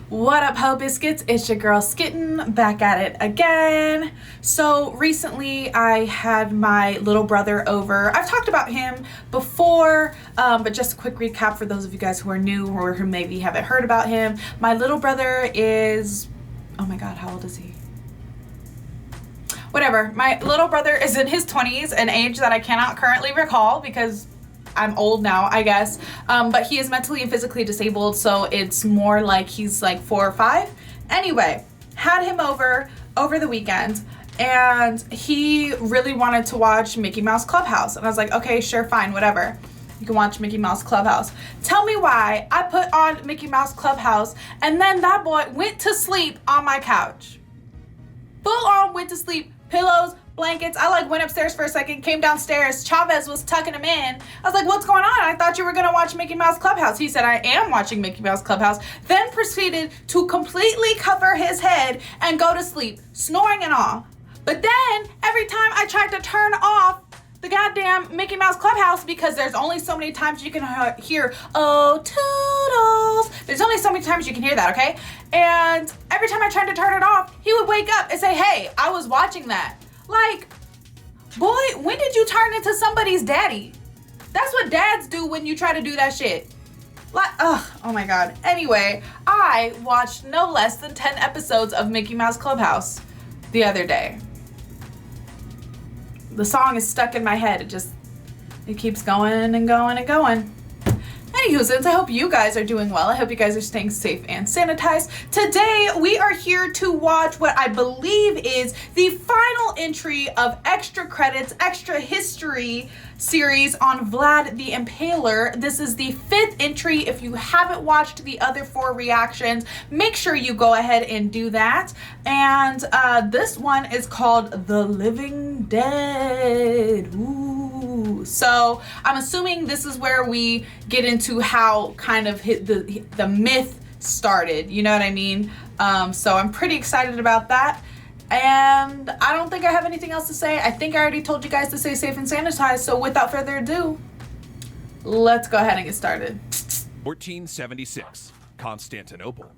What up, Ho Biscuits? It's your girl Skitten back at it again. So recently I had my little brother over. I've talked about him before, but just a quick recap for those of you guys who are new or who maybe haven't heard about him. My little brother is, oh my God, how old is he? Whatever. My little brother is in his 20s, an age that I cannot currently recall because I'm old now, I guess, but he is mentally and physically disabled, so it's more like he's like 4 or 5. Anyway, had him over the weekend, and he really wanted to watch Mickey Mouse Clubhouse, and I was like, okay, sure, fine, whatever. You can watch Mickey Mouse Clubhouse. Tell me why I put on Mickey Mouse Clubhouse, and then that boy went to sleep on my couch. Full on went to sleep, pillows, blankets. I went upstairs for a second, came downstairs. Chavez was tucking him in. I was like, what's going on? I thought you were going to watch Mickey Mouse Clubhouse. He said, I am watching Mickey Mouse Clubhouse. Then proceeded to completely cover his head and go to sleep, snoring and all. But then every time I tried to turn off the goddamn Mickey Mouse Clubhouse, because there's only so many times you can hear, oh, toodles. There's only so many times you can hear that, okay? And every time I tried to turn it off, he would wake up and say, hey, I was watching that. Like, boy, when did you turn into somebody's daddy? That's what dads do when you try to do that shit. Like, ugh, oh my God. Anyway, I watched no less than 10 episodes of Mickey Mouse Clubhouse the other day. The song is stuck in my head. It keeps going and going and going. Anywho, since I hope you guys are doing well, I hope you guys are staying safe and sanitized. Today, we are here to watch what I believe is the final entry of extra credits, extra history series on Vlad the Impaler. This is the 5th entry. If you haven't watched the other 4 reactions, make sure you go ahead and do that. And this one is called The Living Dead. Ooh. So I'm assuming this is where we get into how kind of the myth started, you know what I mean? So I'm pretty excited about that. And I don't think I have anything else to say. I think I already told you guys to stay safe and sanitized. So without further ado, let's go ahead and get started. 1476, Constantinople.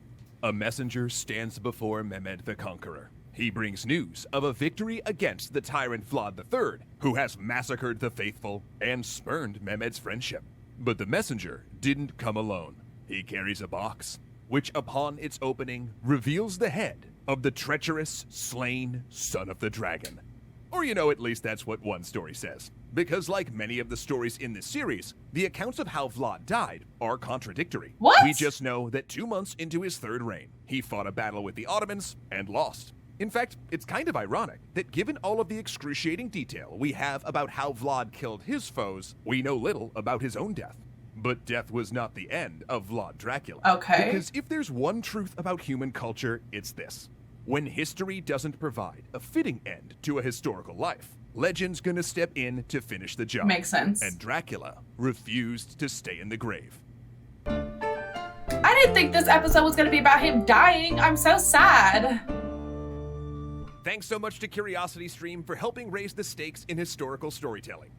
A messenger stands before Mehmed the Conqueror. He brings news of a victory against the tyrant Vlad III, who has massacred the faithful and spurned Mehmed's friendship. But the messenger didn't come alone. He carries a box, which upon its opening reveals the head of the treacherous, slain son of the dragon. Or at least that's what one story says. Because like many of the stories in this series, the accounts of how Vlad died are contradictory. What? We just know that 2 months into his 3rd reign, he fought a battle with the Ottomans and lost. In fact, it's kind of ironic that given all of the excruciating detail we have about how Vlad killed his foes, we know little about his own death. But death was not the end of Vlad Dracula. Okay. Because if there's one truth about human culture, it's this. When history doesn't provide a fitting end to a historical life, legend's gonna step in to finish the job. Makes sense. And Dracula refused to stay in the grave. I didn't think this episode was gonna be about him dying. I'm so sad. Thanks so much to CuriosityStream for helping raise the stakes in historical storytelling.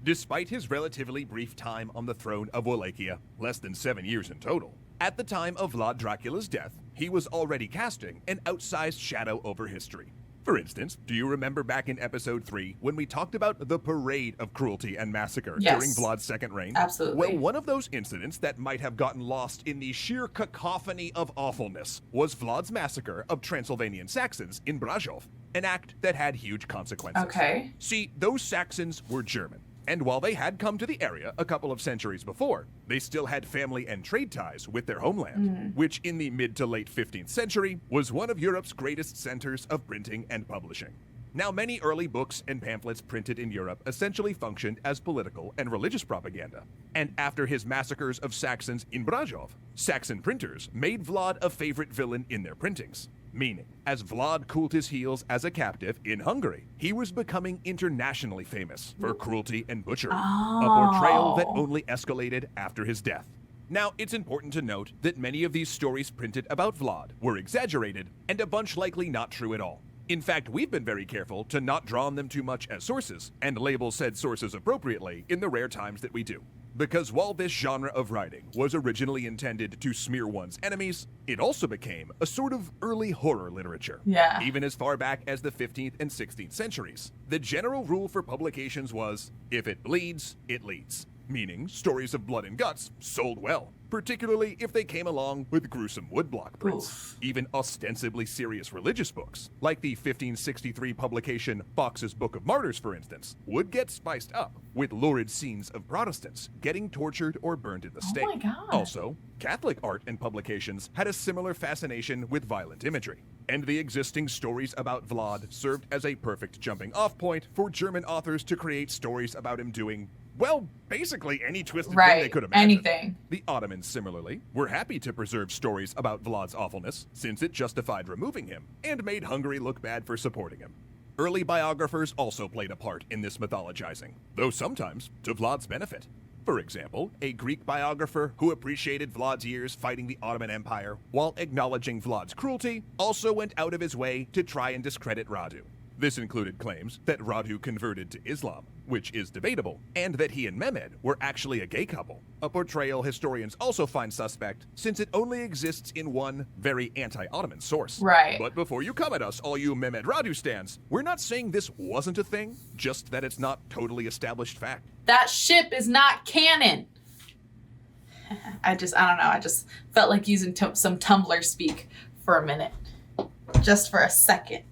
Despite his relatively brief time on the throne of Wallachia, less than 7 years in total, at the time of Vlad Dracula's death, he was already casting an outsized shadow over history. For instance, do you remember back in episode 3 when we talked about the parade of cruelty and massacre during Vlad's 2nd reign? Absolutely. Well, one of those incidents that might have gotten lost in the sheer cacophony of awfulness was Vlad's massacre of Transylvanian Saxons in Brasov, an act that had huge consequences. Okay. See, those Saxons were German. And while they had come to the area a couple of centuries before, they still had family and trade ties with their homeland, which in the mid to late 15th century was one of Europe's greatest centers of printing and publishing. Now, many early books and pamphlets printed in Europe essentially functioned as political and religious propaganda. And after his massacres of Saxons in Brasov, Saxon printers made Vlad a favorite villain in their printings. Meaning, as Vlad cooled his heels as a captive in Hungary, he was becoming internationally famous for cruelty and butchery, a portrayal that only escalated after his death. Now, it's important to note that many of these stories printed about Vlad were exaggerated, and a bunch likely not true at all. In fact, we've been very careful to not draw on them too much as sources, and label said sources appropriately in the rare times that we do. Because while this genre of writing was originally intended to smear one's enemies, it also became a sort of early horror literature. Yeah. Even as far back as the 15th and 16th centuries, the general rule for publications was, if it bleeds, it leads. Meaning, stories of blood and guts sold well, particularly if they came along with gruesome woodblock prints. Oof. Even ostensibly serious religious books, like the 1563 publication Fox's Book of Martyrs, for instance, would get spiced up with lurid scenes of Protestants getting tortured or burned at the stake. Oh my God. Also, Catholic art and publications had a similar fascination with violent imagery, and the existing stories about Vlad served as a perfect jumping-off point for German authors to create stories about him doing, well, basically any twisted thing they could imagine. Anything. The Ottomans, similarly, were happy to preserve stories about Vlad's awfulness, since it justified removing him, and made Hungary look bad for supporting him. Early biographers also played a part in this mythologizing, though sometimes to Vlad's benefit. For example, a Greek biographer who appreciated Vlad's years fighting the Ottoman Empire, while acknowledging Vlad's cruelty, also went out of his way to try and discredit Radu. This included claims that Radu converted to Islam, which is debatable, and that he and Mehmed were actually a gay couple, a portrayal historians also find suspect since it only exists in one very anti-Ottoman source. Right. But before you come at us, all you Mehmed Radu stans, we're not saying this wasn't a thing, just that it's not totally established fact. That ship is not canon. I don't know. I just felt like using some Tumblr speak for a minute. Just for a second.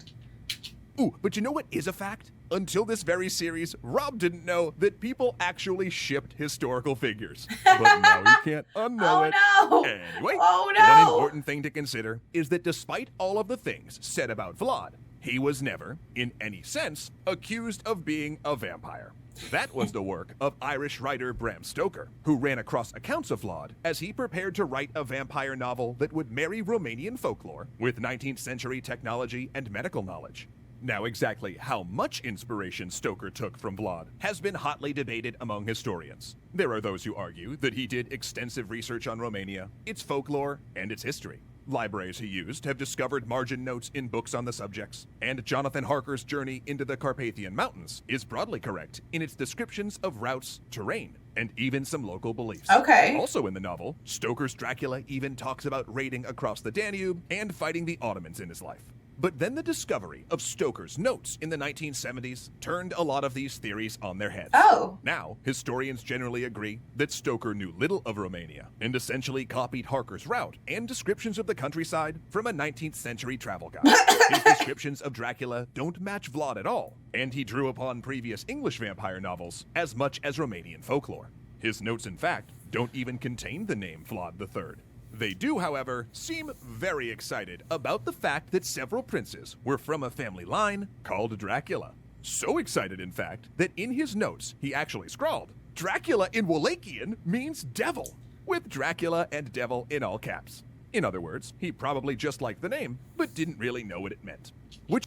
Ooh, but you know what is a fact? Until this very series, Rob didn't know that people actually shipped historical figures. But now you can't unknow it. Oh no! Anyway, Oh no! one important thing to consider is that despite all of the things said about Vlad, he was never, in any sense, accused of being a vampire. That was the work of Irish writer Bram Stoker, who ran across accounts of Vlad as he prepared to write a vampire novel that would marry Romanian folklore with 19th century technology and medical knowledge. Now, exactly how much inspiration Stoker took from Vlad has been hotly debated among historians. There are those who argue that he did extensive research on Romania, its folklore, and its history. Libraries he used have discovered margin notes in books on the subjects, and Jonathan Harker's journey into the Carpathian Mountains is broadly correct in its descriptions of routes, terrain, and even some local beliefs. Okay. Also in the novel, Stoker's Dracula even talks about raiding across the Danube and fighting the Ottomans in his life. But then the discovery of Stoker's notes in the 1970s turned a lot of these theories on their heads. Oh. Now, historians generally agree that Stoker knew little of Romania and essentially copied Harker's route and descriptions of the countryside from a 19th century travel guide. His descriptions of Dracula don't match Vlad at all, and he drew upon previous English vampire novels as much as Romanian folklore. His notes, in fact, don't even contain the name Vlad III. They do, however, seem very excited about the fact that several princes were from a family line called Dracula. So excited, in fact, that in his notes he actually scrawled, "Dracula in Wallachian means devil," with Dracula and devil in all caps. In other words, he probably just liked the name, but didn't really know what it meant. Which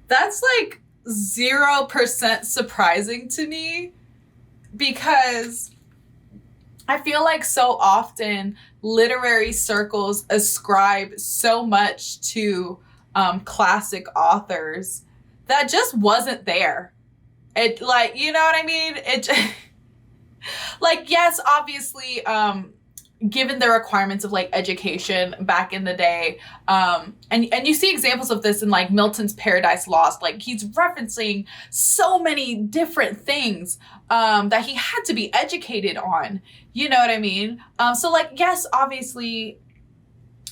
That's like 0% surprising to me, because I feel like so often literary circles ascribe so much to classic authors that just wasn't there. It, like, you know what I mean? It like, yes, obviously, given the requirements of like education back in the day, and you see examples of this in like Milton's Paradise Lost. Like, he's referencing so many different things that he had to be educated on. You know what I mean? So like, yes, obviously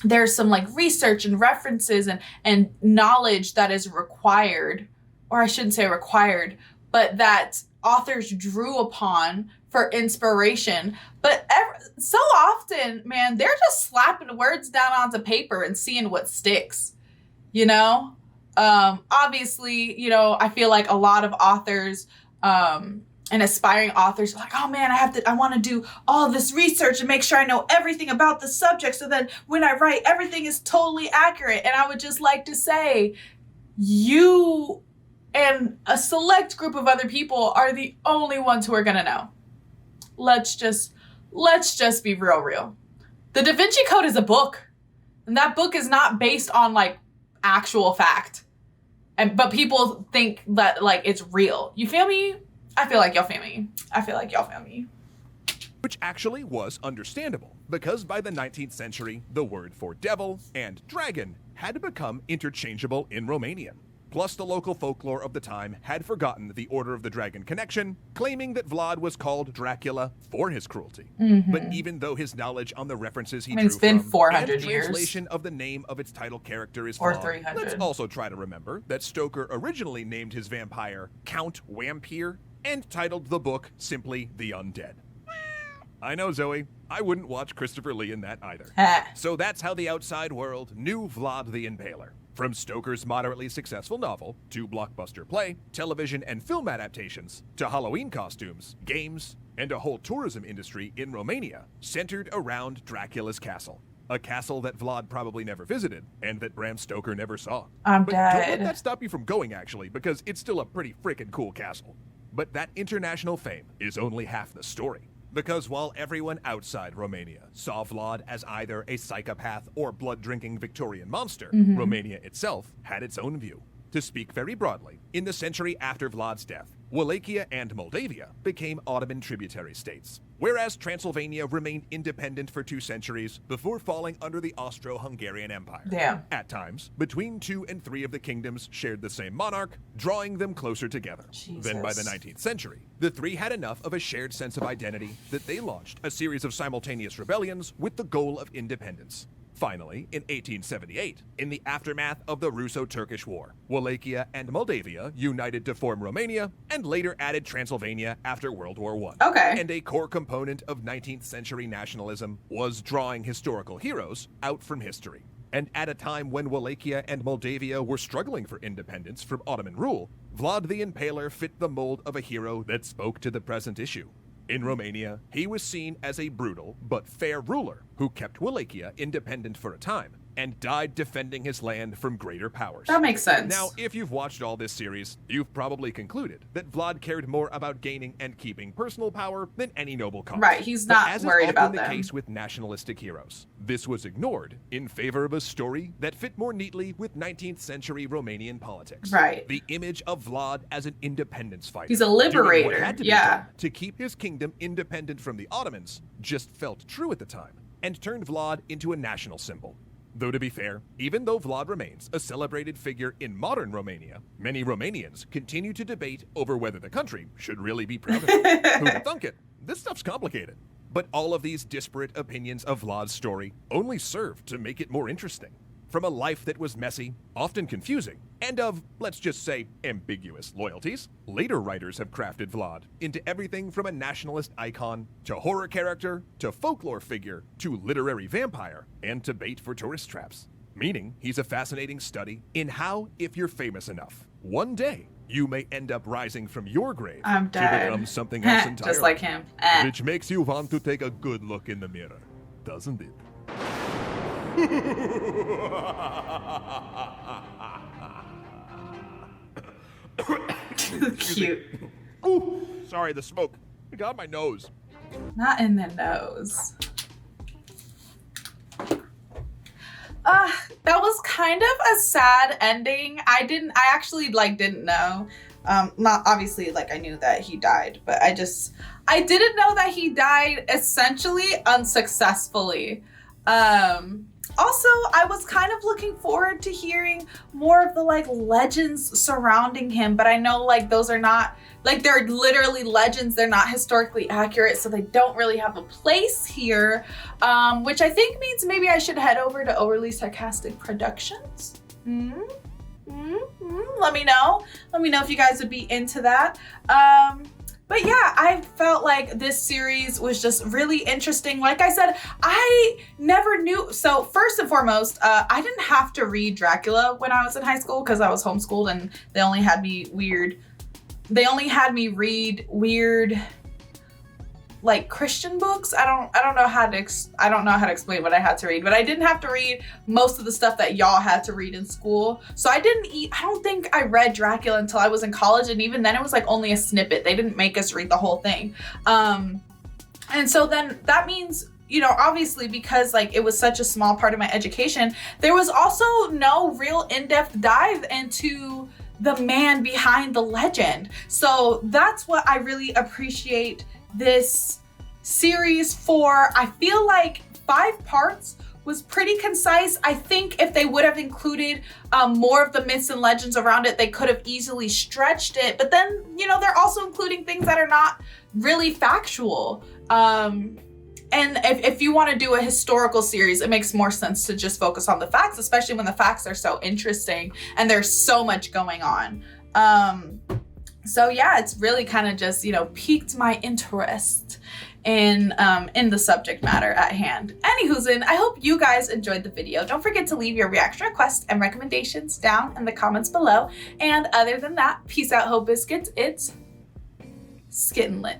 there's some like research and references and knowledge that is required, or I shouldn't say required, but that authors drew upon for inspiration. But so often, man, they're just slapping words down onto paper and seeing what sticks, you know? Obviously, you know, I feel like a lot of authors and aspiring authors are like, oh man, I want to do all this research and make sure I know everything about the subject, so then when I write, everything is totally accurate. And I would just like to say, you and a select group of other people are the only ones who are going to know. Let's just be real. The Da Vinci Code is a book, and that book is not based on like actual fact. But people think that like it's real. You feel me? I feel like y'all feel me. which actually was understandable, because by the 19th century, the word for devil and dragon had become interchangeable in Romanian. Plus, the local folklore of the time had forgotten the Order of the Dragon connection, claiming that Vlad was called Dracula for his cruelty. But even though his knowledge on the references he drew it's been from 400 and years. translation of the name of its title character is Or flawed, 300. let's also try to remember that Stoker originally named his vampire Count Wampir and titled the book simply The Undead. I know, Zoe. I wouldn't watch Christopher Lee in that either. So that's how the outside world knew Vlad the Impaler. From Stoker's moderately successful novel, to blockbuster play, television and film adaptations, to Halloween costumes, games, and a whole tourism industry in Romania centered around Dracula's castle. A castle that Vlad probably never visited, and that Bram Stoker never saw. I'm But don't let dead. that stop you from going, actually, because it's still a pretty freaking cool castle. But that international fame is only half the story. Because while everyone outside Romania saw Vlad as either a psychopath or blood-drinking Victorian monster, Romania itself had its own view. To speak very broadly, in the century after Vlad's death, Wallachia and Moldavia became Ottoman tributary states, whereas Transylvania remained independent for 2 centuries before falling under the Austro-Hungarian Empire. Damn. At times, between 2 and 3 of the kingdoms shared the same monarch, drawing them closer together. Then by the Jesus. 19th century, the 3 had enough of a shared sense of identity that they launched a series of simultaneous rebellions with the goal of independence. Finally, in 1878, in the aftermath of the Russo-Turkish War, Wallachia and Moldavia united to form Romania and later added Transylvania after World War I. Okay. And a core component of 19th century nationalism was drawing historical heroes out from history. And at a time when Wallachia and Moldavia were struggling for independence from Ottoman rule, Vlad the Impaler fit the mold of a hero that spoke to the present issue. In Romania, he was seen as a brutal but fair ruler who kept Wallachia independent for a time and died defending his land from greater powers. That makes sense. Now, if you've watched all this series, you've probably concluded that Vlad cared more about gaining and keeping personal power than any noble cause. Right, he's But not as worried is about often the them. case with nationalistic heroes, this was ignored in favor of a story that fit more neatly with 19th century Romanian politics. Right. The image of Vlad as an independence fighter. He's a doing what liberator, had to be yeah. done to keep his kingdom independent from the Ottomans just felt true at the time, and turned Vlad into a national symbol. Though to be fair, even though Vlad remains a celebrated figure in modern Romania, many Romanians continue to debate over whether the country should really be proud of him. Who'd thunk it? This stuff's complicated. But all of these disparate opinions of Vlad's story only serve to make it more interesting. From a life that was messy, often confusing, and of, let's just say, ambiguous loyalties, later writers have crafted Vlad into everything from a nationalist icon, to horror character, to folklore figure, to literary vampire, and to bait for tourist traps. Meaning, he's a fascinating study in how, if you're famous enough, one day you may end up rising from your grave I'm to dead. become something else entirely. Just like him. Which makes you want to take a good look in the mirror, doesn't it? Cute. Ooh, sorry, the smoke. It got my nose. Not in the nose. That was kind of a sad ending. I actually didn't know. Not obviously I knew that he died, but I didn't know that he died essentially unsuccessfully. Also, I was kind of looking forward to hearing more of the legends surrounding him, but I know those are not they're literally legends. They're not historically accurate, so they don't really have a place here, which I think means maybe I should head over to Overly Sarcastic Productions. Let me know. Let me know if you guys would be into that. But yeah, I felt like this series was just really interesting. Like I said, I never knew. So first and foremost, I didn't have to read Dracula when I was in high school because I was homeschooled and they only had me read weird Christian books. I don't know how to explain what I had to read, but I didn't have to read most of the stuff that y'all had to read in school. So I don't think I read Dracula until I was in college, and even then it was only a snippet. They didn't make us read the whole thing. And so then that means, obviously because it was such a small part of my education, there was also no real in-depth dive into the man behind the legend. So that's what I really appreciate this series for, I feel like, 5 parts was pretty concise. I think if they would have included more of the myths and legends around it, they could have easily stretched it. But then, you know, they're also including things that are not really factual. And if you want to do a historical series, it makes more sense to just focus on the facts, especially when the facts are so interesting and there's so much going on. So yeah, it's really kind of just, you know, piqued my interest in the subject matter at hand. Anywhoozin, I hope you guys enjoyed the video. Don't forget to leave your reaction requests and recommendations down in the comments below. And other than that, peace out, Hope Biscuits. It's Skittin' Lit.